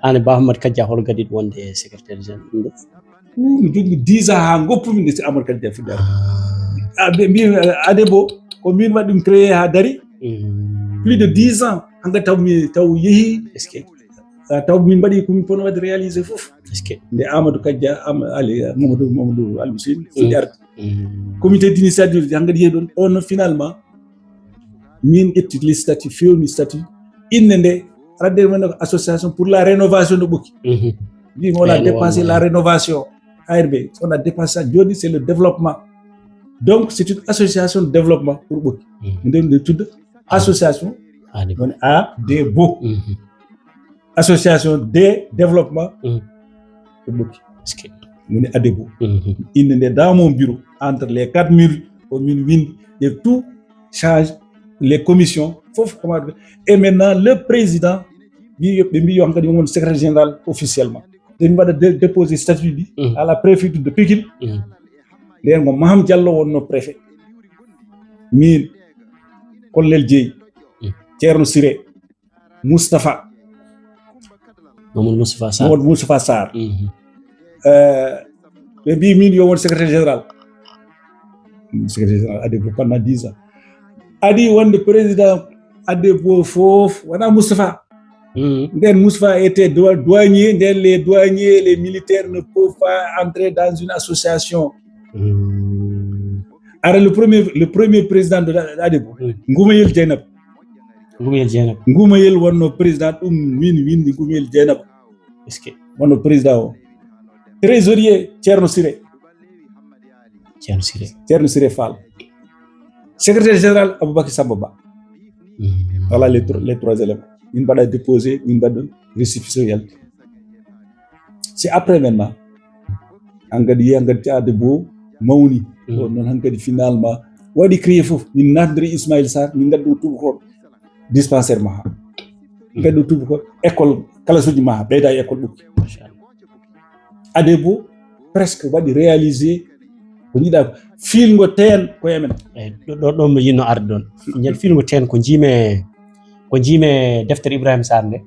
An Ba Ahmad Kadja hol gadit wonde secrétaire général. mi jogi 10 ans ha goppumi nde Amadou Kadja fuɗɗare ɓe mbi Adebo ko min waɗi ɗum créé ha dari plus de 10 ans hanga taw yeehi Est-ce que taw min mbaɗi komin pono wadde réalisé fof est-ce que nde Amadou Kadja Mamadou Almoussine fuɗɗi arde comité d'initiative hanga yeehi ɗon on finalement min ƴetti les statuts fewni statut inde nde radde men ko association pour la rénovation de Ɓoki on a dépassé la rénovation ARB on a dépassé ça joni c'est le développement donc c'est une association de développement pour Ɓoki nde tudda association woni ADEBO association de développement pour Ɓoki woni ADEBO inde nde dans mon bureau entre les 4 murs au min windi et tout change les commissions et maintenant le président ɓe mbi yo hankadi woni secrétaire général officiellement ɓe mbaɗa déposé statut ɗi à la préfecture de Pikine nden ko Maham Diallo wonno préfet min Kollel Dieye Ceerno Siré Moustapha Moustapha Sarr ɓe mbi min yo woni secrétaire général Adebo pendant 10 ans adi wonde président Adebo fof wona Moustapha nden Moustapha était douanier nden les douaniers les militaires ne peuvent pas entrer dans une association alors le premier président de Adebo Ngoumayel Dieynaba Ngoumayel wonno président ɗum min windi Ngoumayel Dieynaba est-ce que wonno président o trésorier Ceerno Siré Fall secrétaire général Aboubakar Samba Ba voilà les 3 éléments min mbaɗa déposé min mbaɗa récépissé yalti c'est après maintenant hankadi Adebo mawni ɗon noon hankadi finalement waɗi créé fof min natdiri Ismaïl Sarr min gaddi Toubakor dispensaire Maha gaddi Toubakor école kalasuji Maha ɓeyda e école Ɓoki Adebo presque waɗi réalisé ko jiiɗa filgo ten koye men ɗon mi yinno arde ɗon ñande filgo ten ko jiime deftere Ibrahima Sarr nde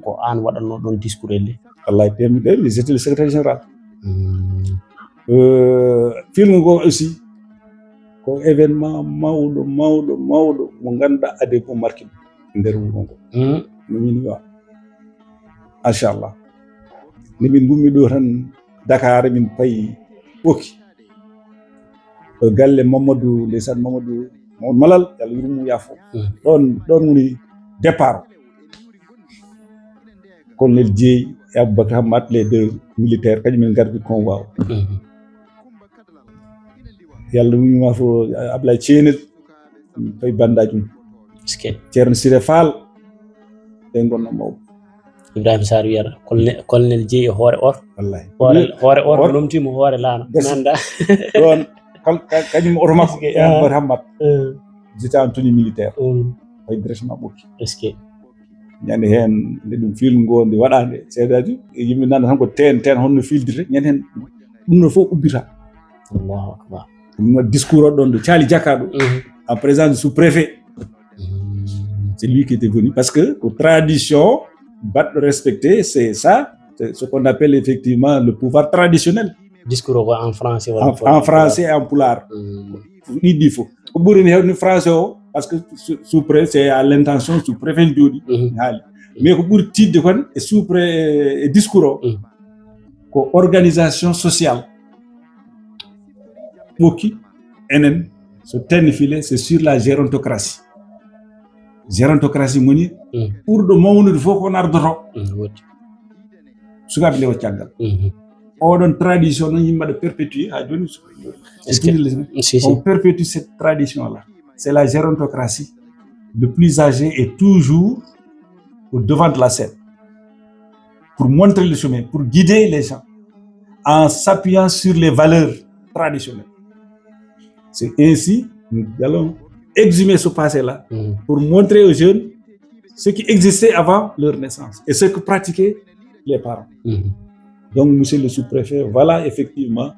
ko an waɗanno ɗon discours elle wallahi temide c'était le secrétaire général film go aussi ko événement mawɗo mo ganduɗa Adebo marqué nder wuro ngo no min wiya machallah nde min gummi ɗo tan Dakar min payi Ɓoki galle Mamadou Malal yalla yurmu yafo ɗon woni départ Colonel Dieye et Aboubakar Hammat les 2 militaires kañumen gardi convoi o yalla yurmu yafo Ablaye Thienel fay bandaji mum Ceerno Siré Fall ɓe gonno mawɓe Ibrahima Sarr wiyata colonel Dieye hoore or wallahi hoore or lomtimo hoore laana nanda ɗon kañum oto makko Aboubakar Hammat j'étais en tenue militaire fay directement Ɓoki est-ce que ñande hen nde ɗum film ngo nde waɗande seedaji yimɓe nanda tan ko ten honno fildirte ñande hen ɗum no fof ubbita Allahu akbar ɗum discours o ɗon de Thiali Diaka ɗo en présence du sous-préfet c'est lui qui était venu parce que pour tradition battre respecter c'est ça c'est ce qu'on appelle effectivement le pouvoir traditionnel discours en français en français et en pulaar ɗiɗɗi fof ko ɓurini hewni français o parce que sous-préfet c'est à l'intention sous-préfet jooɗi haali mais ko ɓuri tidde kon e sous-préfet e discours o ko organisation sociale Ɓoki enen so tennifile c'est sur la gérontocratie moni ɓurɗo mawnude fof ko ardoto sukaɓe nde o caggal oɗon tradition noon yimɓe mbaɗa perpétuer ha joni on perpétue cette tradition là c'est la gérontocratie le plus âgé est toujours au devant de la scène pour montrer le chemin pour guider les gens en s'appuyant sur les valeurs traditionnelles c'est ainsi nous allons exhumer ce passé-là pour montrer aux jeunes ce qui existait avant leur naissance et ce que pratiquaient les parents. Donc, monsieur le sous-préfet, voilà effectivement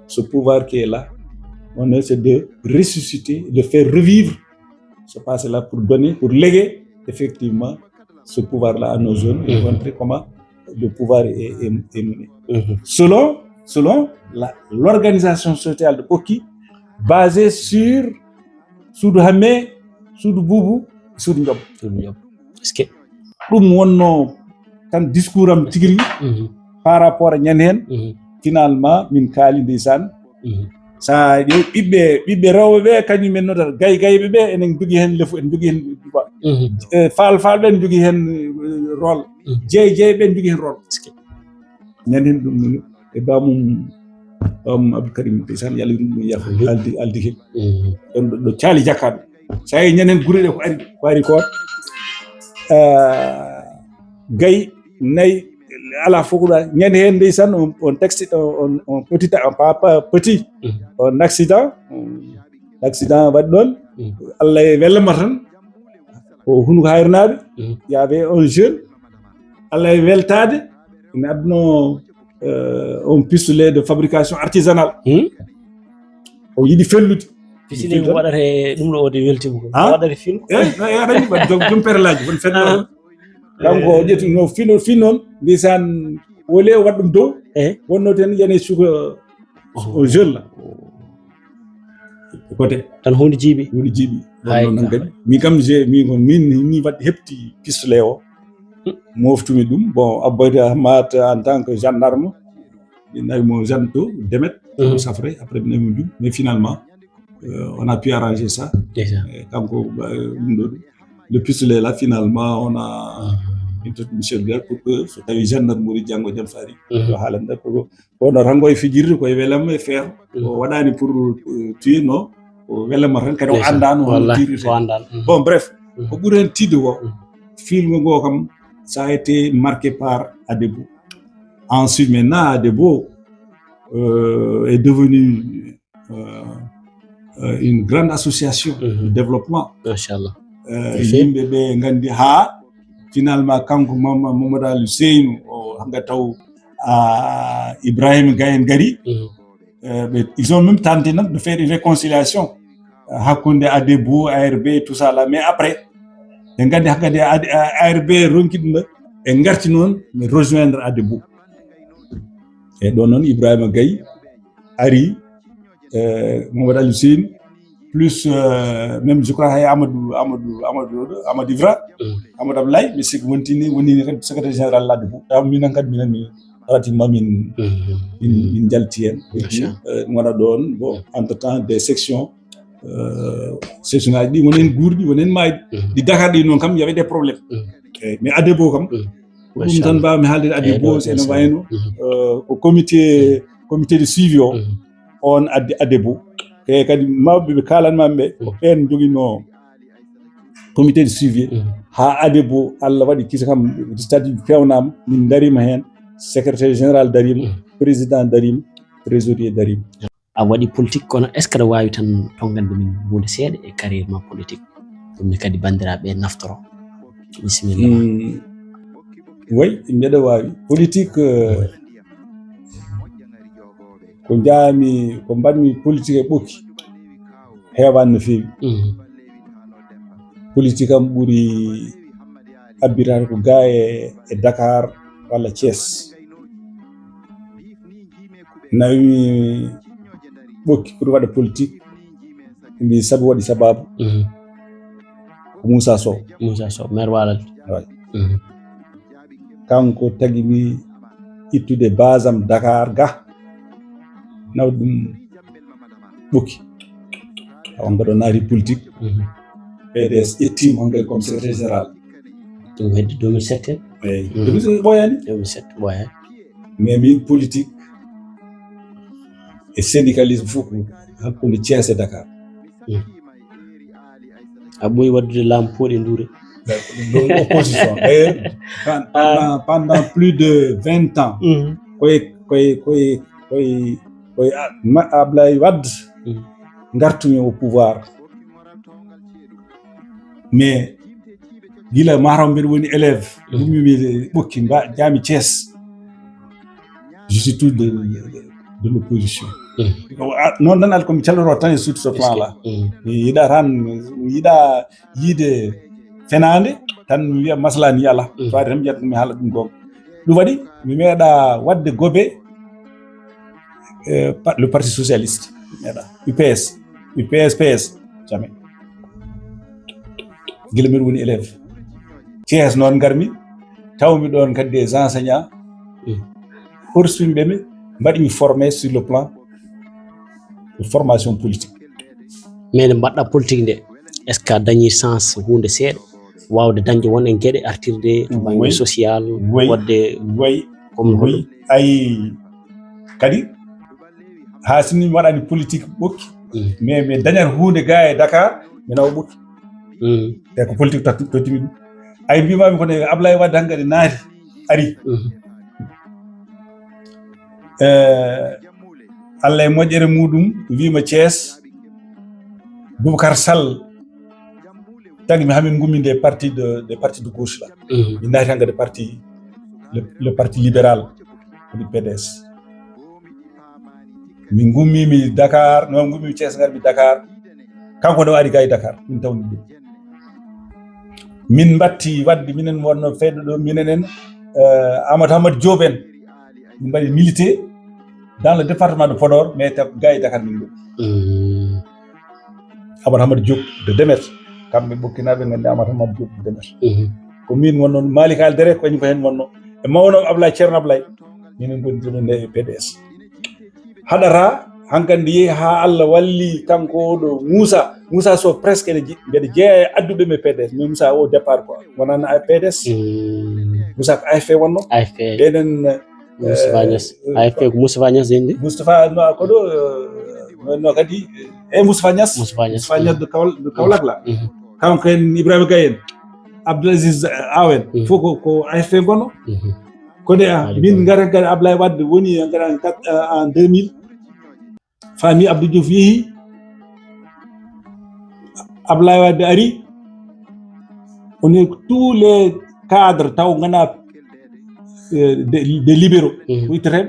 ce pouvoir qui est là. On essaie de ressusciter, de faire revivre ce passé-là pour donner, pour léguer effectivement ce pouvoir-là à nos jeunes et montrer comment le pouvoir est mené. Selon l'organisation sociale de Boki, basée sur Soudou Hamé, Soudou Boubou, Soudou Ndiop. Est-ce que ɗum wonno tan discours am tigiri par rapport à ñan hen finalement min kaali ndeysan sa ɓiɓɓe rewɓe ɓe kañumen nodata gayɓe ɓe enen jogui hen lefu en jogui hen falɓe en jogui hen rôle jeeye ɓe en jogui hen rôle ñan hen ɗum e bamum Abdou Karim ndeysan yalla ɗum yafa aldi hen ɗon ɗo caali jakkaɗo sa yi ñan hen guure ɗe ko ari ko gay nayi ala fokuɗa ñande hen ndeysan on texte on petit papa petit on accident waɗi ɗon Allah e wellama tan ko hunko hayrnaɓe y avait un jeune Allah e weltade ina adduno un pistolet de fabrication artisanale o yiɗi fellude piscine ko waɗate ɗum ɗo o de weltimo ko waɗate film yaɗani ɗum perelaji won fedɗo kanko o ƴetti no fin noon ndisan wole o waɗ ɗum dow wonno ten yane suka o jeune la côté tan hunde jiiɓi non kadi min kam min waɗi hepti pistolet o moftumi ɗum bon Aboubacar Hamad en tant que gendarme mi nawimo gendarme to Demet Safré après mi nawimo ɗum mais finalement on a pu arranger ça kanko ɗum ɗo le pistolet là finalement on a monsieur le maire pour que so tawi gendarmerie janggo jam fari do haalanda ko wono rango e fijirde ko e welama e feer o waɗani pour tuer no o welama tan kadi o andano on tirite bon bref ko ɓuri hen tidde ko film go kam ça a été marqué par Adebo. Ensuite maintenant Adebo est devenu une grande association de développement. Machallah. Yimɓe ɓe gandi ha finalement kanko Mamadou Aliou Seynou o hanga taw Ibrahima Gayen gari ils ont même tenté de faire une réconciliation hakkunde Adebo ARB tout ça là mais après ɓe gandi hakkadi ARB ronki ɗum ɓe garti noon mi rejoindre Adebo e ɗon noon Ibrahima Gaye ari Mamadou Aliou Seynou plus même je crois hay Amadou Ivra Amadou Ablaye mi sigi woni secrétaire général Adebo minen kadi minen pratiquement min jalti hen waɗa ɗon bon entre temps des sections section ngaji ɗi woni hen guurɗi woni hen mayɗi ɗi Dakar ɗi noon kam y avait des problèmes mais Adebo kam ɗum tan mbawmi haalde Adebo seno wayno ko comité de suivi o on addi Adebo e kadi mawɓe ɓe kalanmaɓe ɓe ko ɓen joguino comité de suivi ha Adebo Allah waɗi kisa kam statut fewnama min darima hen secrétaire général darima président darima trésorier darima a waɗi politique kono est ce que aɗa wawi tan tongande min hunde seeɗa e carrière ma politique ɗumne kadi bandiraɓe naftoro bisimilla way mbeɗa wawi politique ko jaami ko mbaɗmi politique e ɓokki heewani no feewi politique am ɓuri abbitade ko ga e Dakar walla Thiès nawi ɓokki pour waɗa politique mbi sabu waɗi sababu ko Moussa Sow maire Walal kanko tagi mi ittude base am Dakar ga nawde ɗum ɓokki on mbaɗo naati politique PDS ƴettima on comme secrétaire général ɗum hedde 2007 eyi 2007 ɓoyani 2007 ɓoyani mais min politique e syndicalisme fof ko hakkude Thiès e Dakar a ɓooyi waddude laamu pooɗe nduure opposition pendant plus de 20 ans koye Ablaye Wade gartumi au pouvoir mais gila mataw mbeɗa woni élève ummimi ɓokki jaami Thiès je suis tout de l'opposition noon tan komi calloto tan e sur ce plan là mi yiɗa tan mi yiɗa yiide fenade tan mi wiya maslani ala faade tan mi ƴetta mi haala ɗum gonga ɗum waɗi mi meeɗa wadde gobe le parti socialiste meeɗa UPS PS jamais gila mbiɗa woni élève Thiès noon garmi tawmi ɗon kadi des enseignants poursuimɓemi mbaɗimi formé sur le plan de formation politique. mais nde mbaɗɗa politique nde est ce que a dañi sens hunde seeɗa wawde dañde won en gueɗe artirde to banggue social wadde oui ayi kadi ha sinno mi waɗani politique ɓokki mais mi dañat hunde ga e Dakar mi nawa ɓokki te ko politique tottimi ɗum ay mbimami ko ne Ablaye Wade hankkadi naati ari Allah e moƴƴere muɗum wima Thiès Boubacar Sall tagi mi hamin gummi des partis de gauche là mi naati hankkadi parti le parti libéral du PDS min gummimi Dakar non gummimi Thiès garmi Dakar kanko ɗo ari ga e Dakar min tawni ɗum min batti wadde minen wonno fedde ɗo minenen Amadou Hamad Diop en min mbaɗi milité dans le département de Podor mais ga e Dakar min ɗo Amadou Hamad Diop de Demet kamɓe ɓokkinaɓe gandi Amadou Hamad Diop de Demet ko min wonno Malik Aldere ko kañum ko hen wonno e mawno Ablaye Ceerno Ablaye minen gondiɗumen nde e PDS haɗata hankkandi yeehi ha Allah walli kanko ɗo Moussa Sow presque mbeɗa jeeya e adduɓe me PDS mais Moussa o départ quoi wonano PDS Moussa ko AFP wonno ɗenen Moustapha Niass AFP ko Moustapha Niass dendi Moustapha no ko ɗo no kadi e Moustapha Niass de Kaolack la kanko en Ibrahima Gaye en Abdoulaziz Awen fof ko AFP gonno kode min ngara kadi Ablaye Wade woni ngara en 2000 fami Abdou Diouf yeehi Ablaye Wade ari on est tous les cadres taw gana des libéraux ko itteten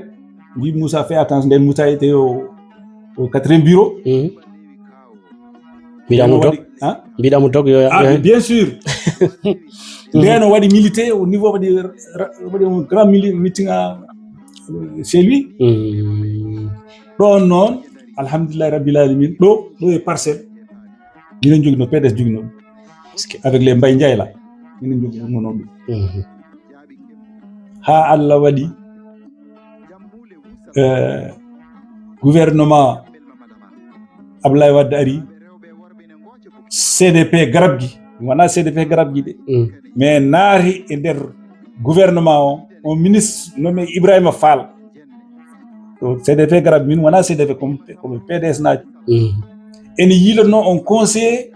wi Moussa fait attention nden Moussa était au 4e bureau mbiɗamo dog yo bien sûr ndeno waɗi milité au niveau waɗi un grand meeting chez lui ɗon noon alhamdulillahi rabbil alamin ɗo e Parcelles minen jogino PDS jogino ɗum avec les Mbaye Ndiaye la minen jogino ɗum ha Allah waɗi gouvernement Ablaye Wade ari CDP garabgi wona CDP garabgi de mais naati e nder gouvernement on ministre nommé Ibrahima Fall to CDP garab min wona CDP comme PDS naati ene yilono on conseiller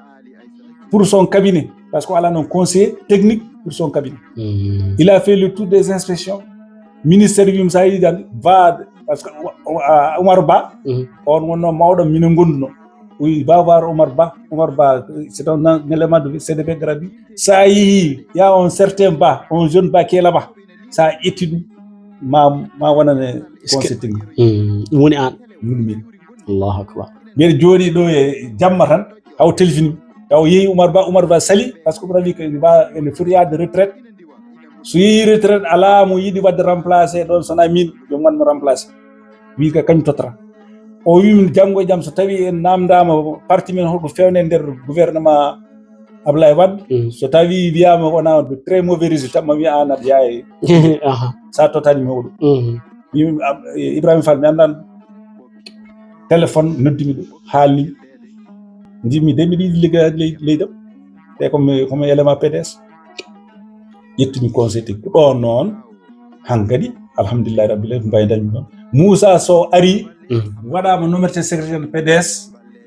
pour son cabinet parce que ala non conseiller technique pour son cabinet il a fait le tour des inspections ministère wim sa yi dan va parce que Omar Ba on wonno mawɗo minen gonduno oui va voir Omar Ba c'est un élément de CDP Grabi ça yi y a un certain Ba un jeune Ba qui est là-bas ça étude ma wonane conseil technique woni an woni min Allahu akbar mbiɗa jooɗi ɗo e jamma tan haw téléphone taw yeehi Oumar Ba sali par ce que ɓura wi ko ene foti yaade retraite so yeehi retraite ala mo yiɗi wadde remplacé ɗon sona min jom wanmo remplacé wi ko kañum tottata o wimin janngo e jaam so tawi en namdama parti men holko fewne nder gouvernement Ablaye Wade so tawi wiyama wona de très mauvais résultat ma wiya an aɗa yaye sa totani mi oɗo Ibrahima Fall mi andan téléphone noddimi ɗo haalni jimmi de mbiɗa yiɗi liggade leydam te comme élément PDS ƴettumi conseil technique ɗon noon hankkadi alhamdulillahi rabbil alamin mbaydanmi ɗon Moussa Sow ari waɗama nommé secrétaire de PDS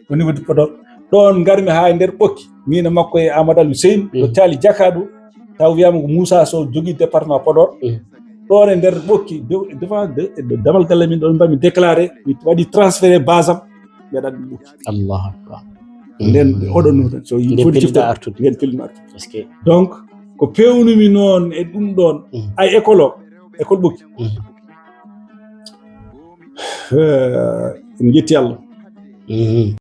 au niveau de Podor ɗon garmi ha nder ɓokki min e makko e Amadou Alou Seyni ɗo Thiali Diaka ɗo taw wiyama ko Moussa Sow jogui département Podor ɗon e nder ɓokki devant damal galle min ɗon mbami déclaré mi waɗi transféré base am mbiɗa ɗum ɓokki Allahu akbar nden oɗon no tan so foti cifta artude nden pelmi artude donc ko pewnumi noon e ɗum ɗon ay école ɓokki en jetti Allah